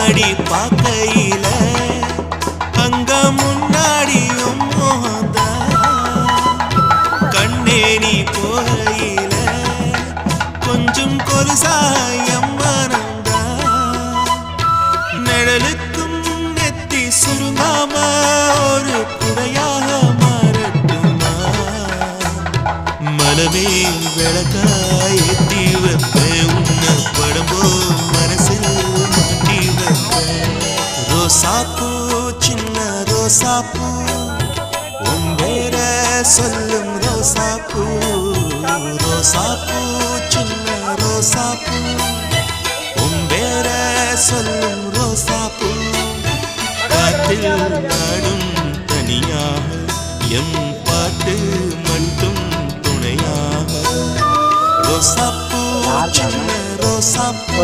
கண்ணாடி பார்க்கையில அங்க முன்னாடியும் மோகந்தா கண்ணே நீ போகையில கொஞ்சம் கொலுசாயம் மனந்தா நிழலுக்கும் நெத்தி சுருங்காம ஒரு குடையாக மாறட்டுமா மலமே விளக்காய் ஏத்தி வைப்பேன் உன்ன படம்போ மனசில் மாட்டி வைப்பேன் ரோசாப்பூ சின்ன ரோசாப்பூ உன் பேர சொல்லும் ரோசாப்பூ ரோசாப்பூ சின்ன ரோசாப்பூ உன் பேர சொல்லும் ரோசாப்பூ காற்றில் நாடும் தனியாக எம் பாட்டு மட்டும் துணையாக ரோசாப்பூ சின்ன ரோசாப்பூ